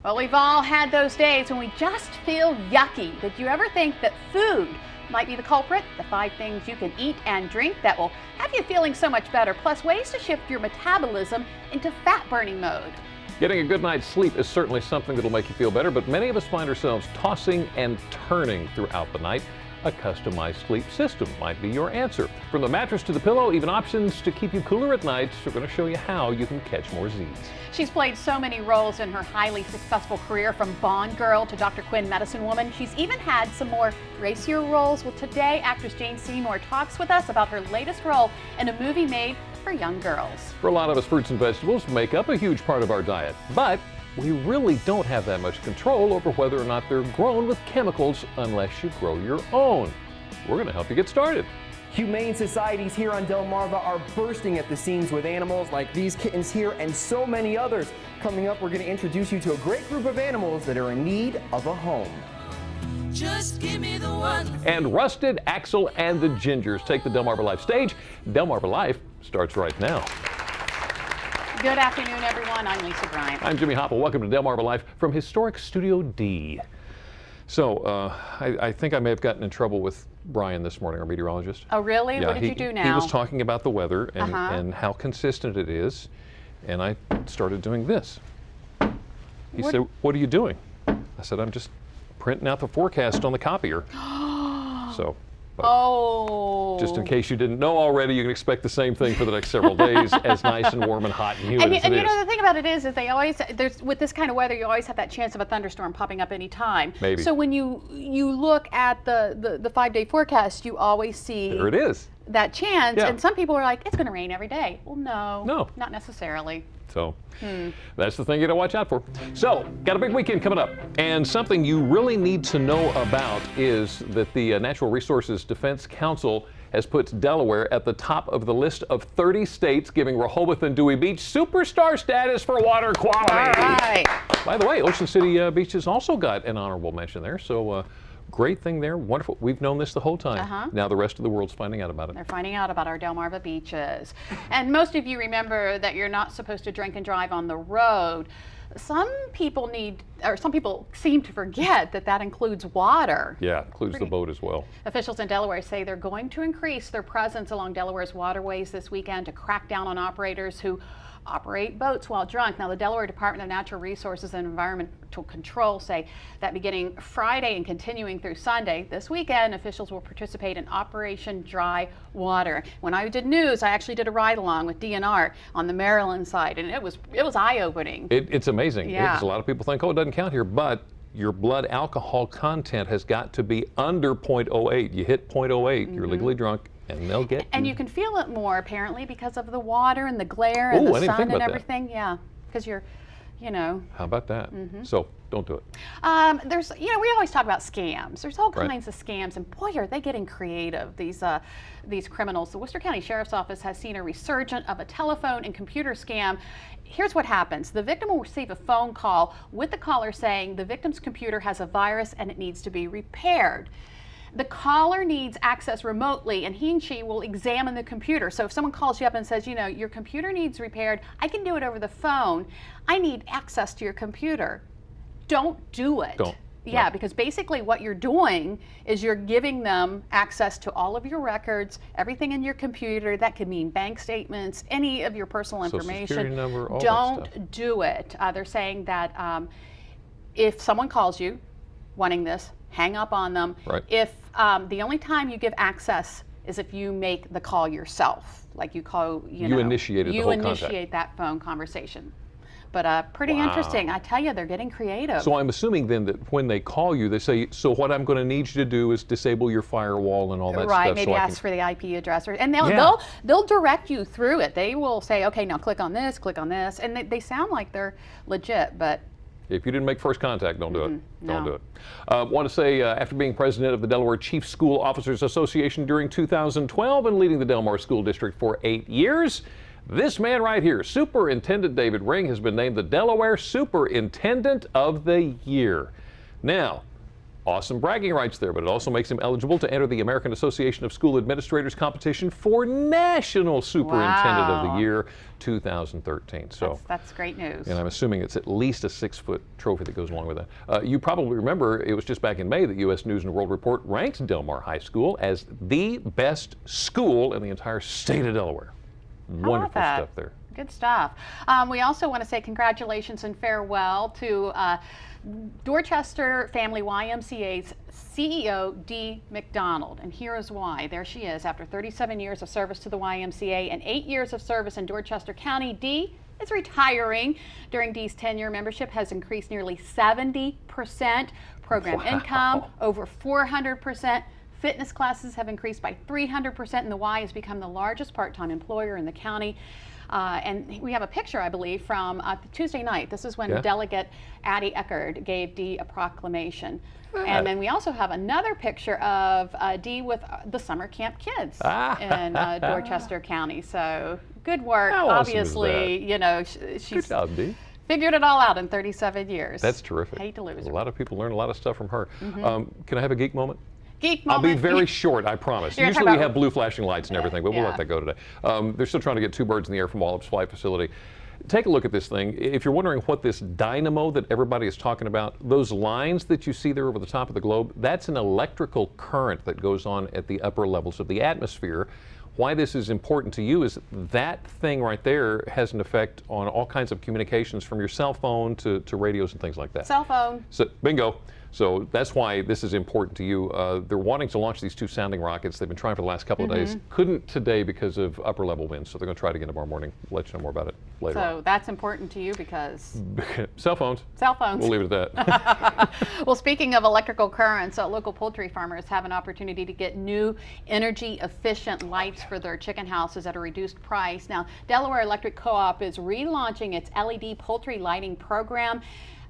Well, we've all had those days when we just feel yucky. Did you ever think that food might be the culprit? The 5 things you can eat and drink that will have you feeling so much better, plus ways to shift your metabolism into fat burning mode. Getting a good night's sleep is certainly something that'll make you feel better, but many of us find ourselves tossing and turning throughout the night. A customized sleep system might be your answer. From the mattress to the pillow, even options to keep you cooler at night. We're going to show you how you can catch more Z's. She's played so many roles in her highly successful career, from Bond girl to Dr. Quinn Medicine Woman. She's even had some more racier roles. Well, today, actress Jane Seymour talks with us about her latest role in a movie made for young girls. For a lot of us, fruits and vegetables make up a huge part of our diet, but we really don't have that much control over whether or not they're grown with chemicals unless you grow your own. We're going to help you get started. Humane societies here on Delmar are bursting at the seams with animals like these kittens here and so many others. Coming up, we're going to introduce you to a great group of animals that are in need of a home. Just give me the one. And Rusted, Axel, and the Gingers take the Delmar Life stage. Delmar Life starts right now. Good afternoon, everyone. I'm Lisa Bryant. I'm Jimmy Hopple. Welcome to Delmar Life from historic Studio D. So I think I may have gotten in trouble with Brian this morning, our meteorologist. Oh, really? Yeah, what did you do now? He was talking about the weather and how consistent it is, and I started doing this. He said, "What are you doing?" I said, "I'm just printing out the forecast on the copier." So. But just in case you didn't know already, you can expect the same thing for the next several days, as nice and warm and hot and humid as it and you is. know, the thing about it is they always, with this kind of weather, you always have that chance of a thunderstorm popping up any time. Maybe. So when you look at the 5-day forecast, you always see There it is. that chance. Yeah. And some people are like, it's going to rain every day. Well, no, not necessarily. So that's the thing you got to watch out for. So, got a big weekend coming up. And something you really need to know about is that the Natural Resources Defense Council has put Delaware at the top of the list of 30 states giving Rehoboth and Dewey Beach superstar status for water quality. All right. By the way, Ocean City Beach has also got an honorable mention there. So, great thing there. Wonderful. We've known this the whole time. Now the rest of the world's finding out about it. They're finding out about our Delmarva beaches. And most of you remember that you're not supposed to drink and drive on the road. Some people seem to forget that includes water. Yeah, it includes the boat as well. Officials in Delaware say they're going to increase their presence along Delaware's waterways this weekend to crack down on operators who operate boats while drunk. Now, the Delaware Department of Natural Resources and Environmental Control say that beginning Friday and continuing through Sunday, this weekend, officials will participate in Operation Dry Water. When I did news, I actually did a ride along with DNR on the Maryland side, and it was eye-opening. It's amazing. Yeah. A lot of people think, oh, it doesn't count here, but your blood alcohol content has got to be under 0.08. You hit 0.08, you're legally drunk, and they'll get you. And you can feel it more, apparently, because of the water and the glare and the sun and everything. Yeah, because you're, How about that? So don't do it. We always talk about scams. There's all kinds of scams, and boy, are they getting creative, these criminals. The Worcester County Sheriff's Office has seen a resurgence of a telephone and computer scam. Here's what happens. The victim will receive a phone call with the caller saying the victim's computer has a virus and it needs to be repaired. The caller needs access remotely, and he and she will examine the computer. So if someone calls you up and says, your computer needs repaired, I can do it over the phone. I need access to your computer. Don't do it. Don't. Yeah, No. because basically what you're doing is you're giving them access to all of your records, everything in your computer. That could mean bank statements, any of your personal information. Social Security number, all that Don't stuff. do it. They're saying that if someone calls you wanting this, hang up on them. Right. If the only time you give access is if you make the call yourself, like you call, You initiated the whole contact. You initiate that phone conversation. But pretty interesting. I tell you, they're getting creative. So I'm assuming then that when they call you, they say, so what I'm going to need you to do is disable your firewall and all that stuff. Right, maybe so ask for the IP address, and they'll direct you through it. They will say, okay, now click on this, and they sound like they're legit, but if you didn't make first contact, don't do it. Don't no. do it. Want to say, after being president of the Delaware Chief School Officers Association during 2012 and leading the Delmar School District for 8 years, this man right here, Superintendent David Ring, has been named the Delaware Superintendent of the Year. Now, Awesome bragging rights there, but it also makes him eligible to enter the American Association of School Administrators competition for National Superintendent of the Year 2013. So that's great news. And I'm assuming it's at least a 6-foot trophy that goes along with that. You probably remember it was just back in May that U.S. News and World Report ranked Delmar High School as the best school in the entire state of Delaware. Wonderful stuff there. Good stuff. We also want to say congratulations and farewell to Dorchester Family YMCA's CEO, Dee McDonald. And here is why. There she is. After 37 years of service to the YMCA and 8 years of service in Dorchester County, Dee is retiring. During Dee's tenure, membership has increased nearly 70%. Program income over 400%. Fitness classes have increased by 300%, and the Y has become the largest part-time employer in the county. And we have a picture, I believe, from Tuesday night. This is when Delegate Addie Eckerd gave Dee a proclamation. And then we also have another picture of Dee with the summer camp kids in Dorchester County. So good work. How Obviously, you know, she's good job, Dee. Figured it all out in 37 years. That's terrific. Hate to lose her. A lot of people learn a lot of stuff from her. Can I have a geek moment? Geek moment. I'll be very short, I promise. Usually we have blue flashing lights and everything, but we'll let that go today. They're still trying to get 2 birds in the air from Wallops Flight Facility. Take a look at this thing. If you're wondering what this dynamo that everybody is talking about, those lines that you see there over the top of the globe, that's an electrical current that goes on at the upper levels of the atmosphere. Why this is important to you is that thing right there has an effect on all kinds of communications from your cell phone to radios and things like that. Cell phone. So, bingo. So that's why this is important to you. They're wanting to launch these 2 sounding rockets. They've been trying for the last couple of days. Couldn't today because of upper level winds. So they're going to try it again tomorrow morning. We'll let you know more about it later on. So that's important to you because? Cell phones. Cell phones. We'll leave it at that. Well, speaking of electrical currents, local poultry farmers have an opportunity to get new energy efficient lights for their chicken houses at a reduced price. Now, Delaware Electric Co-op is relaunching its LED poultry lighting program.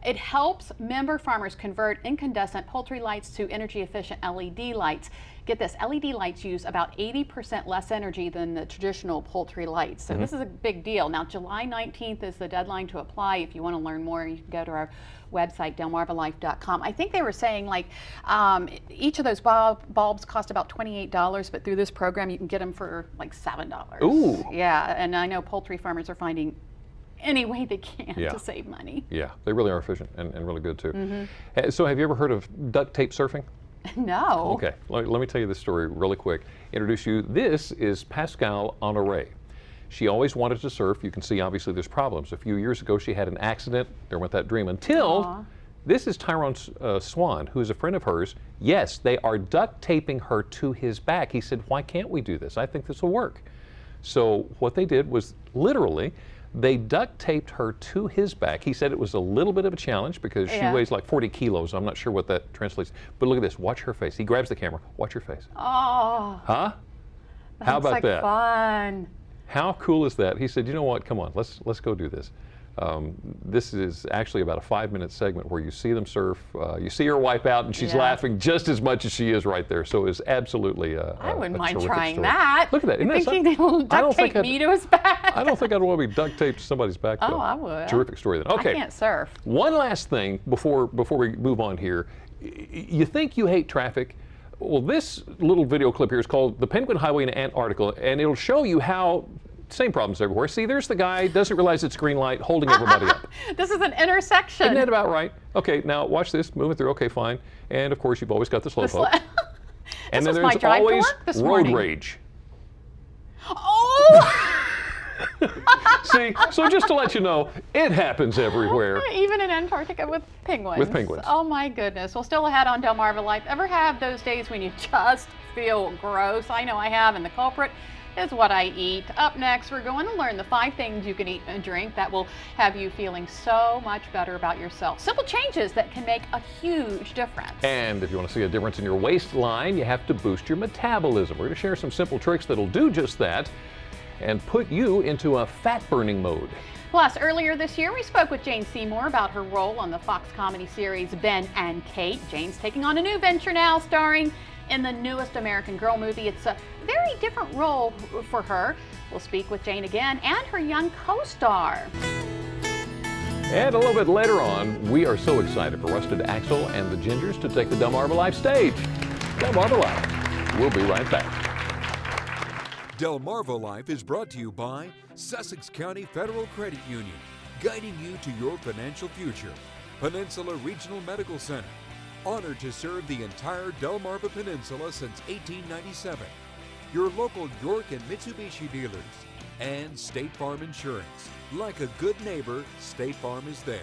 It helps member farmers convert incandescent poultry lights to energy efficient LED lights. Get this, LED lights use about 80% less energy than the traditional poultry lights. So this is a big deal. Now, July 19th is the deadline to apply. If you want to learn more, you can go to our website, delmarvalife.com. I think they were saying like each of those bulbs cost about $28, but through this program you can get them for like $7. Ooh. Yeah, and I know poultry farmers are finding any way they can to save money. Yeah, they really are efficient and really good too. So have you ever heard of duct tape surfing? No. Okay, let me tell you this story really quick. Introduce you. This is Pascal Honoré. She always wanted to surf. You can see obviously there's problems. A few years ago she had an accident. There went that dream until this is Tyrone Swan, who is a friend of hers. Yes, they are duct taping her to his back. He said, why can't we do this? I think this will work. So what they did was literally they duct taped her to his back. He said it was a little bit of a challenge because she weighs like 40 kilos. I'm not sure what that translates. But look at this. Watch her face. He grabs the camera. Watch her face. Oh. Huh? How about like that? Fun. How cool is that? He said, you know what? Come on. Let's go do this. This is actually about a 5-minute segment where you see them surf. You see her wipe out, and she's laughing just as much as she is right there. So it's absolutely I wouldn't mind terrific trying story. that. Look at that. Isn't Thinking they'll duct tape me to his back. I don't think I'd want to be duct taped to somebody's back, though. Oh, I would. Terrific story then. Okay. I can't surf. One last thing before we move on here. You think you hate traffic? Well, this little video clip here is called The Penguin Highway in Antarctica, and it'll show you how same problems everywhere. See, there's the guy, doesn't realize it's green light, holding everybody up. This is an intersection. Isn't that about right? Okay, now watch this, moving through, okay, fine. And of course, you've always got the slowpoke. And then there's always road rage. Oh! See, so just to let you know, it happens everywhere. Even in Antarctica with penguins. With penguins. Oh my goodness. Well, still ahead on Delmar Life. Ever have those days when you just feel gross? I know I have, and the culprit is what I eat. Up next, we're going to learn the 5 things you can eat and drink that will have you feeling so much better about yourself. Simple changes that can make a huge difference. And if you want to see a difference in your waistline, you have to boost your metabolism. We're going to share some simple tricks that'll do just that and put you into a fat-burning mode. Plus, earlier this year, we spoke with Jane Seymour about her role on the Fox comedy series Ben and Kate. Jane's taking on a new venture now, starring in the newest American Girl movie. It's a very different role for her. We'll speak with Jane again and her young co-star. And a little bit later on, we are so excited for Rusted Axel and the Gingers to take the Delmar Life stage. Delmar Life. We'll be right back. Delmarva Life is brought to you by Sussex County Federal Credit Union, guiding you to your financial future. Peninsula Regional Medical Center, honored to serve the entire Delmarva Peninsula since 1897. Your local York and Mitsubishi dealers. And State Farm Insurance. Like a good neighbor, State Farm is there.